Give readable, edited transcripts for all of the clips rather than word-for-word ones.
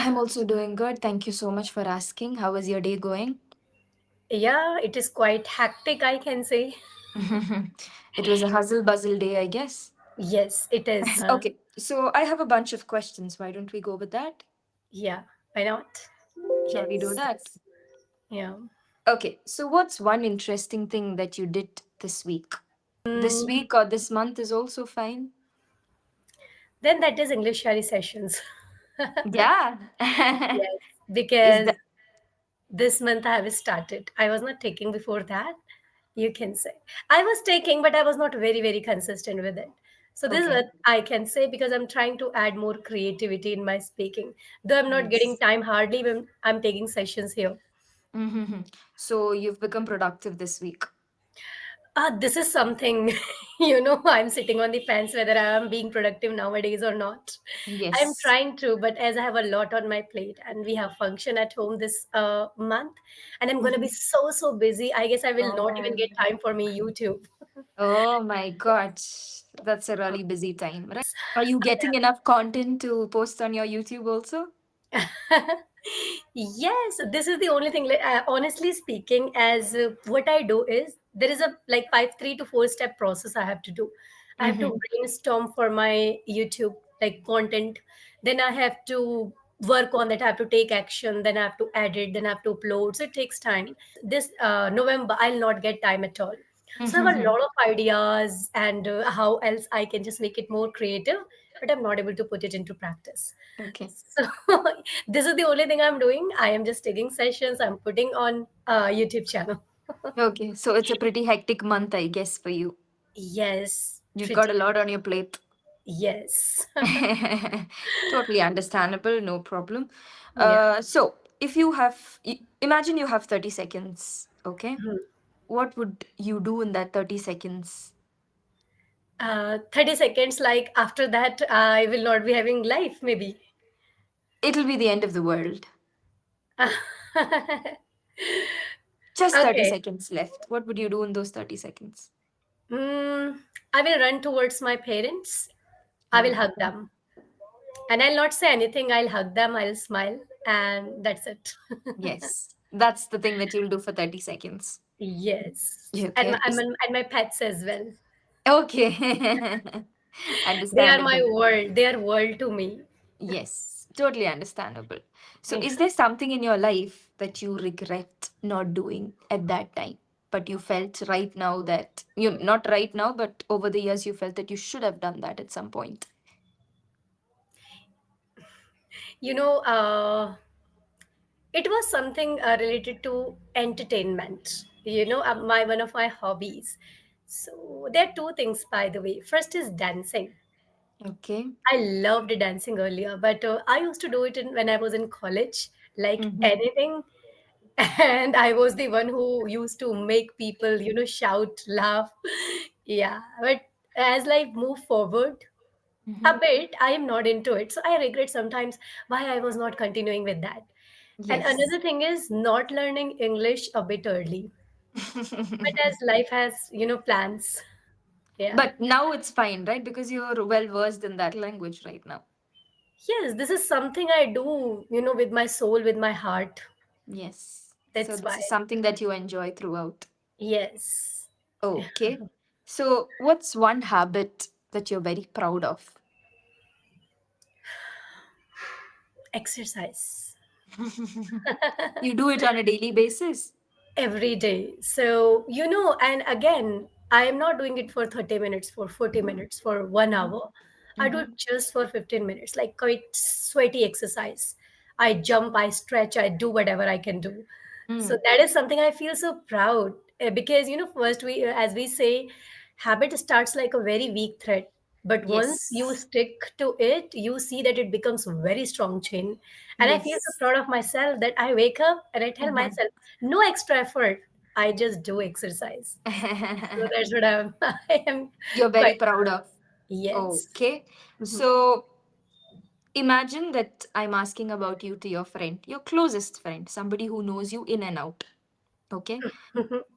I'm also doing good. Thank you so much for asking. How was your day going? Yeah, it is quite hectic, I can say. It was a hustle bustle day, I guess. Yes, it is, huh? Okay, so I have a bunch of questions. Why don't we go with that? Yeah, why not? Shall we do Yes, that? yeah. Okay, so what's one interesting thing that you did this week? This Mm, week or this month is also fine. then that is English Shari sessions. Yeah. Yes, Is because that this month I have started. I was not taking before that, you can say. I was taking, but I was not very, very consistent with it. So this is okay? what I can say because I'm trying to add more creativity in my speaking. Though I'm not getting Yes. time hardly when I'm taking sessions here. Mm-hmm. So you've become productive this week. This is something, I'm sitting on the fence whether I am being productive nowadays or not. I'm Yes. trying to, but as I have a lot on my plate and we have function at home this month, and I'm going to be Mhm. so, so busy, I guess I will not even Oh. get time for me YouTube. Oh my God, that's a really busy time, right? Are you I getting enough content to post on your YouTube also? Yes, this is the only thing. Honestly speaking, as what I do is there is a like 3 to 4 step process I have to do. I have to Mm-hmm. brainstorm for my YouTube like content. Then I have to work on that. I have to take action. Then I have to edit. Then I have to upload. So it takes time. This November, I'll not get time at all. So I have a Mm-hmm. lot of ideas and how else I can just make it more creative, but I'm not able to put it into practice. Okay. So this is the only thing I'm doing. I am just taking sessions. I'm putting on a YouTube channel. Okay. So it's a pretty hectic month, I guess, for you. Yes, You've got pretty. a lot on your plate. Yes. Totally understandable, no problem. Yeah. So if you have, imagine you have 30 seconds, okay? Mhm. What would you do in that 30 seconds? 30 seconds, like after that, I will not be having life, maybe. It'll be the end of the world. Just 30 Okay. seconds left. What would you do in those 30 seconds? I will run towards my parents. I will hug Okay. them. And I'll not say anything. I'll hug them. I'll smile. And that's it. Yes, that's the thing that you'll do for 30 seconds. Yes. And Okay. and my pets as well. Okay. They are my Understandable. world. They are world to me. Yes, totally understandable. So, Yeah. is there something in your life that you regret not doing at that time, but you felt right now that you not right now, but over the years you felt that you should have done that at some point? You know, it was something related to entertainment. My one of my hobbies. So there are two things, by the way. First is dancing. Okay. I loved dancing earlier, but I used to do it when I was in college, like Mm-hmm. anything. And I was the one who used to make people, shout, laugh. Yeah, but as life moved forward, a Mm-hmm. bit, I am not into it. So I regret sometimes why I was not continuing with that. And Yes. another thing is not learning English a bit early. But as life has, plans. Yeah. But now it's fine, right? Because you're well versed in that language right now. Yes, this is something I do, with my soul, with my heart. Yes. So That's this why. is something that you enjoy throughout. Yes. Okay. So what's one habit that you're very proud of? Exercise. You do it on a daily basis? Every day. So, and again, I am not doing it for 30 minutes, for 40 minutes, for 1 hour. I do Mm-hmm. it just for 15 minutes, like quite sweaty exercise. I jump, I stretch, I do whatever I can do. So Mm. that is something I feel so proud because, first as we say, habit starts like a very weak thread. But once you Yes. stick to it, you see that it becomes a very strong chain. And I feel so Yes. proud of myself that I wake up and I tell Mhm. myself, no extra effort. I just do exercise. So that's what I am You're quite very proud proud of. of. Yes. Okay. Mhm. So imagine that I'm asking about you to your friend, your closest friend, somebody who knows you in and out. Okay.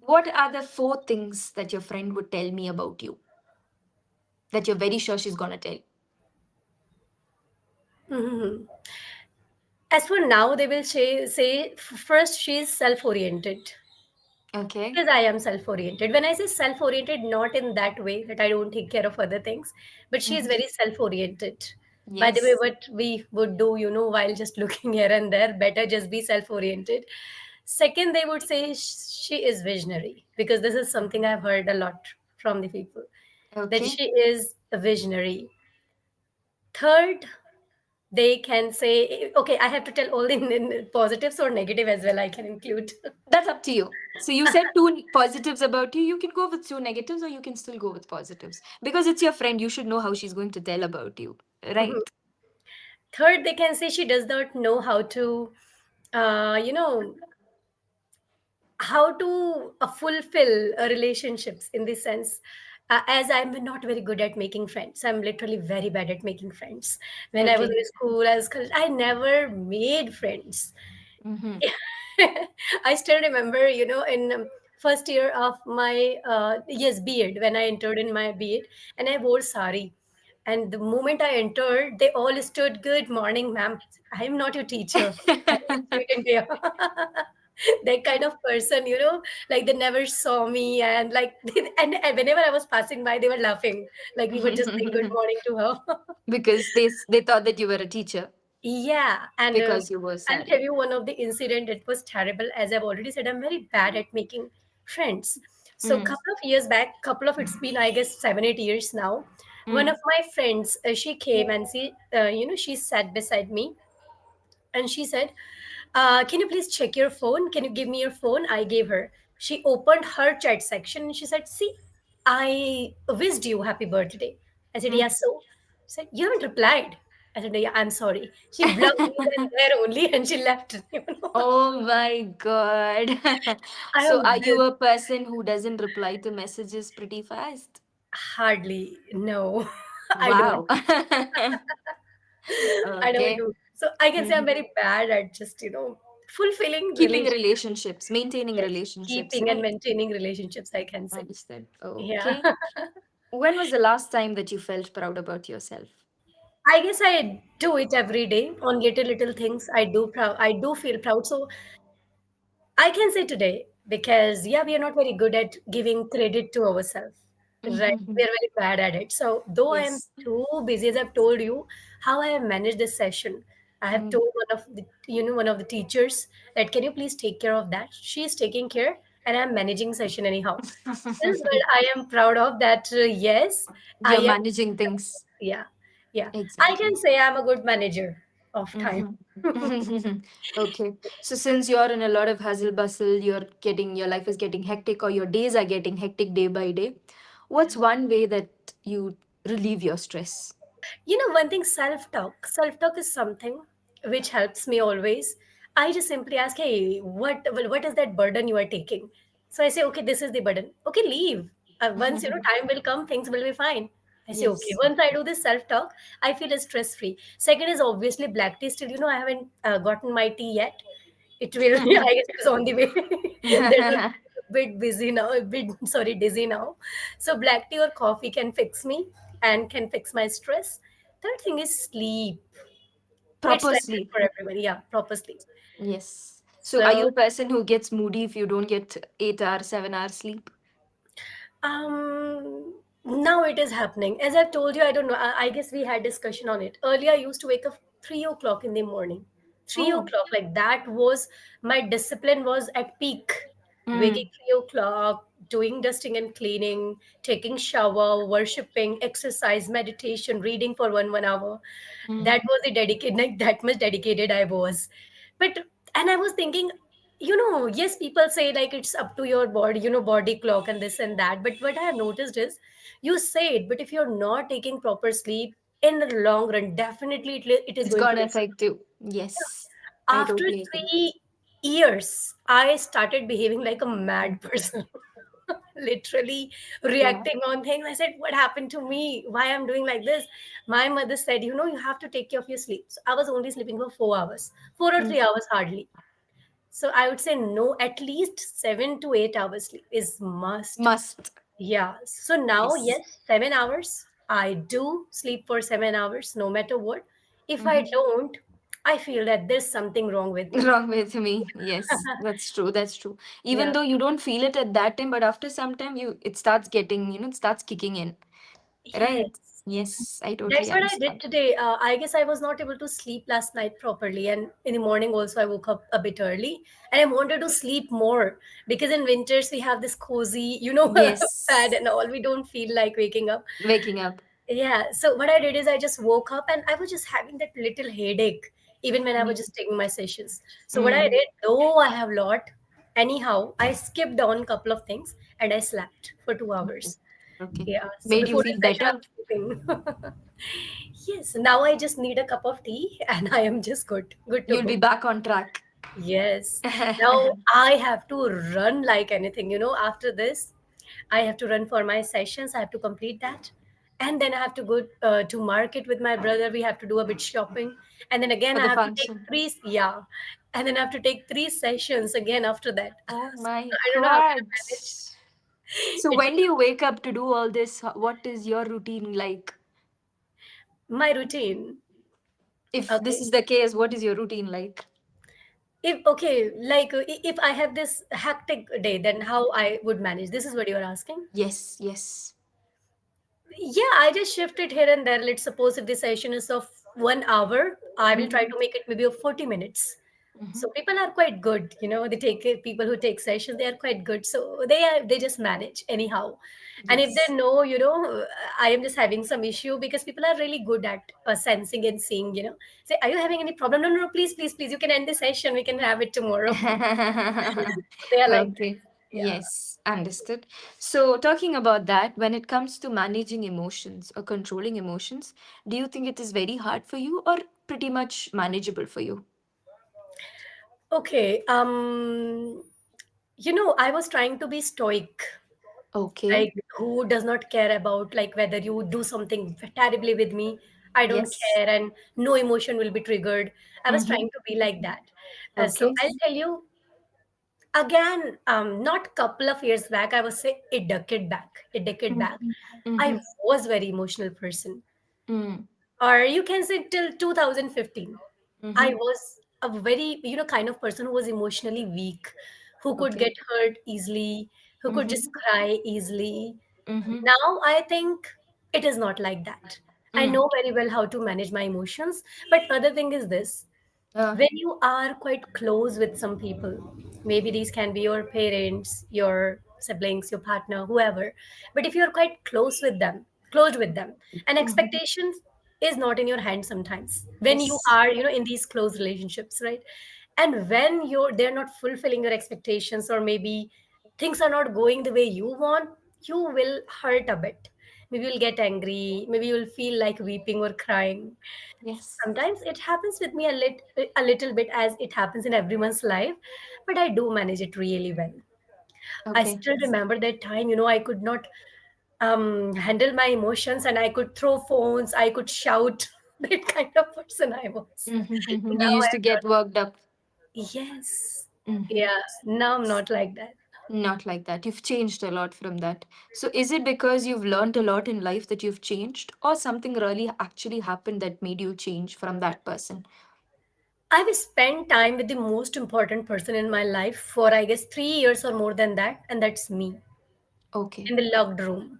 What are the four things that your friend would tell me about you that you're very sure she's gonna tell? Mhm. As for now, they will say first she is self-oriented Okay. because I am self-oriented. When I say self-oriented, not in that way that I don't take care of other things, but she is Hmm. very self-oriented. By the way, Yes. what we would do, while just looking here and there, better just be self-oriented. Second, they would say she is visionary because this is something I've heard a lot from the people that Okay. she is a visionary. Third, they can say, okay, I have to tell all the positives or negative as well, I can include. That's up to you. So you said two positives about you. You can go with two negatives, or you can still go with positives. Because it's your friend, you should know how she's going to tell about you. Mhm. Right. Third, they can say she does not know how to, uh, you know, fulfill relationships in this sense. As I'm not very good at making friends, I'm literally very bad at making friends. When I was Okay. in school, I was I never made friends. Mm-hmm. I still remember, in first year of my yes B.Ed, when I entered in my B.Ed, and I wore sari. And the moment I entered, they all stood, "Good morning, ma'am. I am not your teacher. I am a student here." That kind of person, like they never saw me, and like, and whenever I was passing by, they were laughing, like we were just saying good morning to her. Because they thought that you were a teacher Yeah, and because you were I'll tell sari. you one of the incident. It was terrible. As I've already said, I'm very bad at making friends. So Mm. couple of years back, couple of it's been I guess 7 8 years now. One Mm. of my friends, she came and she sat beside me, and she said, "Can you please check your phone? Can you give me your phone?" I gave her. She opened her chat section and she said, "See, I wished you happy birthday." I said, "Yeah, Mm. so?" She said, "You haven't replied." I said, "Yeah, I'm sorry." She blocked me then there only and she left. Oh my God. I So am are you this a person who doesn't reply to messages pretty fast? hardly, no, I don't. Wow. I don't Okay. do. So I can say I'm Mhm. very bad at just, fulfilling Keeping relationships. relationships, maintaining Yes, relationships, keeping and right? maintaining relationships, I can say. Understood. Yeah. Okay. When was the last time that you felt proud about yourself? I guess I do it every day on little little things. I do feel proud. So I can say today because yeah, we are not very good at giving credit to ourselves. Right. We Mhm. are very bad at it. So though I am Yes. too busy, as I've told you, how I have managed this session. I have Mm. told one of the teachers that can you please take care of that? She is taking care and I'm managing session anyhow. This is what I am proud of that yes, I You're am. managing things. Yeah, yeah. I Exactly. can say I'm a good manager of time. Mhm. Okay. So since you're in a lot of hustle bustle, your life is getting hectic, or your days are getting hectic day by day, what's one way that you relieve your stress? One thing, self-talk. Self-talk is something which helps me always. I just simply ask, hey, what is that burden you are taking? So I say, okay, this is the burden. Okay, leave. Once time will come, things will be fine. I say, okay. Yes. Once I do this self-talk, I feel stress-free. Second is obviously black tea. Still, I haven't gotten my tea yet. It will. I guess it is on the way. There's a bit busy now. A bit sorry, dizzy now. So black tea or coffee can fix me and can fix my stress. Third thing is sleep. It's Proper like that sleep. for everybody. Yeah, proper sleep. Yes. So are you So a person who gets moody if you don't get 8 hours, 7 hours sleep? now it is happening. As I've told you, I don't know. I guess we had discussion on it earlier. I used to wake up 3 o'clock in the morning. Three Oh. o'clock, like that was my discipline was at peak. Waking Mm. 3 o'clock, doing dusting and cleaning, taking shower, worshiping, exercise, meditation, reading for one hour. Mm. That was the dedicated, like that much dedicated I was. But and I was thinking, yes, people say like it's up to your body, body clock and this and that. But what I have noticed is you say it, but if you're not taking proper sleep in the long run, definitely it is It's going to gonna affect. affect you. Yes. I After totally agree. 3 years, I started behaving like a mad person. Literally Yeah. reacting on things. I said, what happened to me? Why I'm doing like this? My mother said, you have to take care of your sleep. So I was only sleeping for 4 hours, 4 or Mm. 3 hours hardly. So I would say no, at least 7 to 8 hours sleep is must. Must. Yeah. So now, Yes. yes, 7 hours. I do sleep for 7 hours, no matter what. If I Mhm. don't, I feel that there's something wrong with me. Wrong with me. Yes, that's true. That's true. Even Yeah. though you don't feel it at that time, but after some time, it starts getting, it starts kicking in. Right? Yes. Yes, I totally That's what I did understand. today. I guess I was not able to sleep last night properly, and in the morning also I woke up a bit early, and I wanted to sleep more because in winters we have this cozy, bed Yes, and all. We don't feel like waking up. waking up. Yeah. So what I did is I just woke up and I was just having that little headache even when I was Mm, just taking my sessions. So what I mm, did, though I have lot, anyhow, I skipped on a couple of things and I slept for two okay. hours. Okay. Yeah. So Made you before feel the session, better? I'm sleeping. Yes. Now I just need a cup of tea and I am just good. Good to You'll be go. back on track. Yes. Now I have to run like anything. After this, I have to run for my sessions. I have to complete that. And then I have to go to market with my brother. We have to do a bit shopping. And then again, For I the have to take function. three, yeah. And then I have to take three sessions again after that. Oh my I don't know how can God. I manage. So It's when do you wake up to do all this? What is your routine like? my routine. If this Okay. is the case, what is your routine like? If okay, like if I have this hectic day, then how I would manage? This is what you're asking. Yes, yes. Yeah, I just shift it here and there. Let's suppose if the session is of 1 hour, I will try Mm-hmm. to make it maybe of 40 minutes. Mm-hmm. So people are quite good, they take it, people who take sessions, they are quite good. So they just manage anyhow. And if Yes. they know, I am just having some issue because people are really good at sensing and seeing, say, are you having any problem? No, no, no, please, please, please, you can end the session. We can have it tomorrow. They are like that. Okay. Yeah. Yes, understood. So, talking about that, when it comes to managing emotions or controlling emotions, do you think it is very hard for you or pretty much manageable for you? Okay. I was trying to be stoic, Okay. like who does not care about like whether you do something terribly with me. I don't Yes. care, and no emotion will be triggered. I was Mm-hmm. trying to be like that. So Okay. I'll tell you again. Not couple of years back. I was say a decade back. A decade back, Mm-hmm. I Mm-hmm. was very emotional person, Mm. or you can say till 2015. I Mm-hmm. was a very, kind of person who was emotionally weak, who could Okay. get hurt easily, who could Mm-hmm. just cry easily. Mm-hmm. Now I think it is not like that. I Mm. know very well how to manage my emotions. But other thing is this, Uh, when you are quite close with some people, maybe these can be your parents, your siblings, your partner, whoever, but if you're quite close with them, and mm-hmm. expectations is not in your hand sometimes when you Yes. are in these close relationships, right? And when they're not fulfilling your expectations, or maybe things are not going the way you want, you will hurt a bit. Maybe you'll get angry, maybe you'll feel like weeping or crying. Yes. Sometimes it happens with me a little bit, as it happens in everyone's life, but I do manage it really well. I Okay. still remember that time, I could not handle my emotions, and I could throw phones, I could shout. That kind of person I was. Mm-hmm. You Now used to I'm not. get worked up. Yes. Mm-hmm. Yeah, now I'm not like that. Not like that. You've changed a lot from that. So, is it because you've learned a lot in life that you've changed, or something really actually happened that made you change from that person? I've spent time with the most important person in my life for, I guess, 3 years or more than that, and that's me Okay. in the locked room.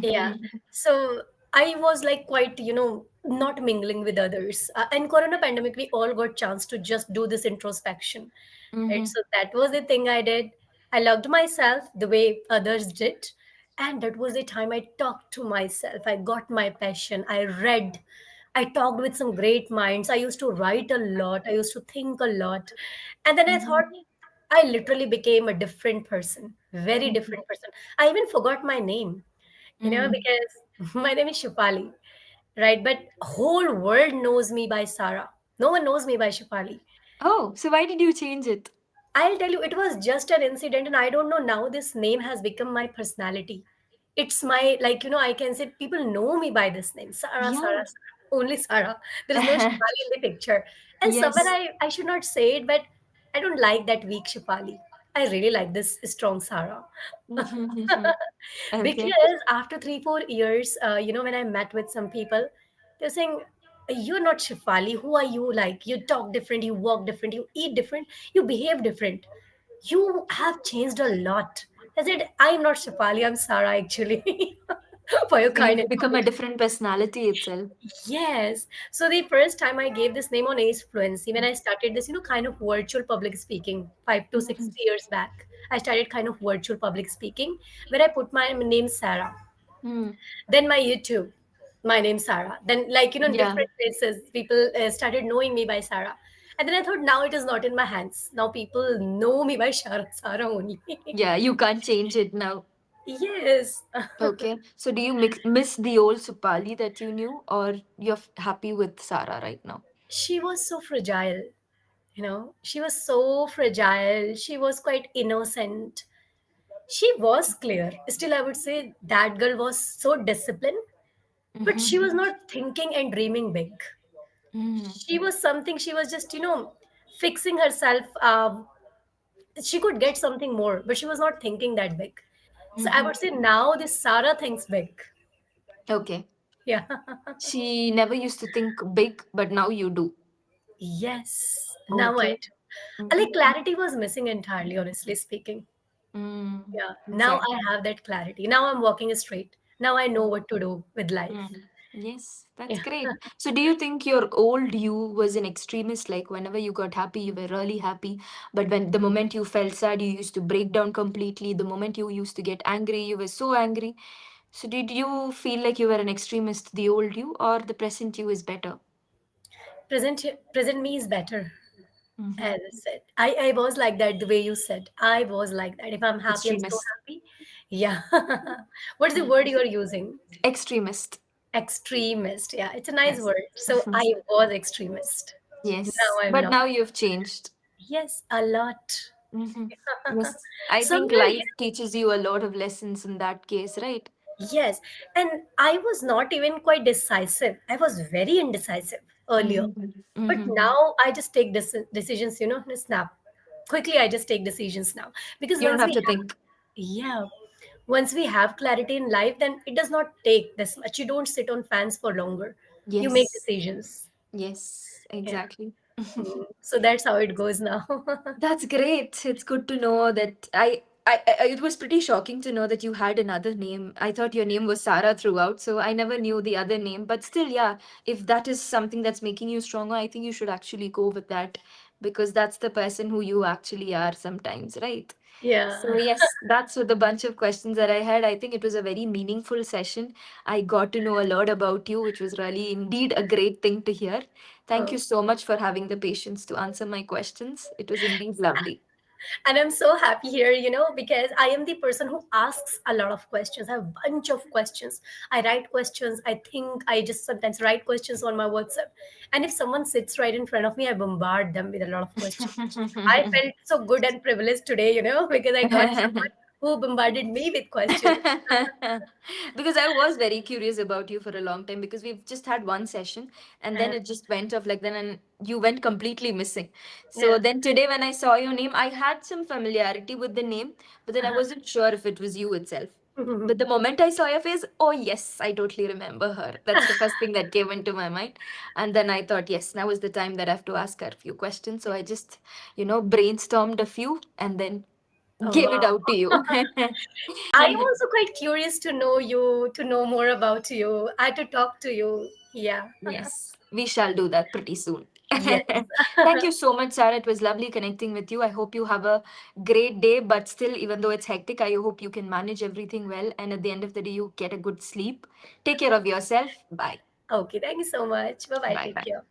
Yeah. Mm-hmm. So I was like quite, not mingling with others. And Corona pandemic, we all got chance to just do this introspection, right? Mm-hmm. So that was the thing I did. I loved myself the way others did. And that was the time I talked to myself. I got my passion. I read. I talked with some great minds. I used to write a lot. I used to think a lot. And then I thought, I literally became a different person, very Mm-hmm. different person. I even forgot my name, Mm. because my name is Shupali, right? But whole world knows me by Sarah. No one knows me by Shupali. Oh, so why did you change it? I'll tell you, it was just an incident, and I don't know, now this name has become my personality. It's my, like, I can say people know me by this name, Sarah, Sarah, Yeah. Sarah. Only Sarah. There is no Shipali in the picture. And somewhere Yes. I should not say it, but I don't like that weak Shipali. I really like this strong Sarah. Mm-hmm. Okay. Because after 3, 4 years, when I met with some people, they're saying, You're not Shifali. Who are you? Like, you talk different, you walk different, you eat different, you behave different. You have changed a lot. I said, I'm not Shifali, I'm Sarah actually. For your So kind you've become a information. different personality itself. Yes. So the first time I gave this name on Ace Fluency, when I started this, kind of virtual public speaking 5 to 6 years back, I started kind of virtual public speaking where I put my name Sarah. Hmm. Then my YouTube, my name Sarah. Then, like, in Yeah. different places, people started knowing me by Sarah. And then I thought, now it is not in my hands. Now people know me by Sarah only. Yeah, you can't change it now. Yes. Okay. So do you miss the old Supali that you knew, or you're happy with Sarah right now? She was so fragile. She was so fragile. She was quite innocent. She was clear. Still, I would say that girl was so disciplined, but Mm-hmm. she was not thinking and dreaming big. Mm-hmm. She was something, she was just, fixing herself. She could get something more, but she was not thinking that big. So I Mm-hmm. would say now this Sarah thinks big. Okay. Yeah. She never used to think big, but now you do. Yes. Now I Okay. do. Mm-hmm. Like, clarity was missing entirely, honestly speaking. Mm, Yeah. Now I exactly. have that clarity. Now I'm walking straight. Now I know what to do with life. Mm. Yes, that's Yeah. great. So, do you think your old you was an extremist? Like, whenever you got happy, you were really happy. But when the moment you felt sad, you used to break down completely. The moment you used to get angry, you were so angry. So, did you feel like you were an extremist, the old you, or the present you is better? Present me is better. Mm-hmm. As I said, I was like that the way you said. I was like that. If I'm happy, I'm so Extremist. happy. Yeah. What's the Mm. word you are using? Extremist. Extremist. Yeah, it's a nice Yes. word. So I was extremist. Yes. Now I'm But not. now you've changed. Yes, a lot. Mm-hmm. Yes. I think Somewhere, life teaches you a lot of lessons in that case, right? yes. And I was not even quite decisive. I was very indecisive earlier. Mm-hmm. But Mm-hmm. now I just take decisions, in a snap. Quickly, I just take decisions now. Because You don't once have we to have, think. yeah, once we have clarity in life, then it does not take this much. You don't sit on fans for longer. You make Yes. decisions. Yes, Yeah. exactly. So that's how it goes now. That's great. It's good to know that it was pretty shocking to know that you had another name. I thought your name was Sarah throughout, so I never knew the other name. But still, yeah, if that is something that's making you stronger, I think you should actually go with that because that's the person who you actually are sometimes, right? So, Yeah. yes, that's with a bunch of questions that I had. I think it was a very meaningful session. I got to know a lot about you, which was really indeed a great thing to hear. Thank you Oh. so much for having the patience to answer my questions. It was indeed lovely. And I'm so happy here, because I am the person who asks a lot of questions. I have a bunch of questions. I write questions. I think I just sometimes write questions on my WhatsApp. And if someone sits right in front of me, I bombard them with a lot of questions. I felt so good and privileged today, because I got someone who bombarded me with questions. Because I was very curious about you for a long time because we've just had one session and then Uh, it just went off like then and you went completely missing. So yeah. then today when I saw your name, I had some familiarity with the name, but then I wasn't sure if it was you itself. But the moment I saw your face, oh yes, I totally remember her. That's the first thing that came into my mind. And then I thought, yes, now is the time that I have to ask her a few questions. So I just, brainstormed a few and then Oh, gave it wow. out to you. I'm also quite curious to know you, to know more about you, to talk to you. Yeah. Yes, we shall do that pretty soon. Yes. Thank you so much, Sarah. It was lovely connecting with you. I hope you have a great day, but still, even though it's hectic, I hope you can manage everything well. And at the end of the day, you get a good sleep. Take care of yourself. Bye. Okay, thank you so much. Bye bye. Bye Take bye. care.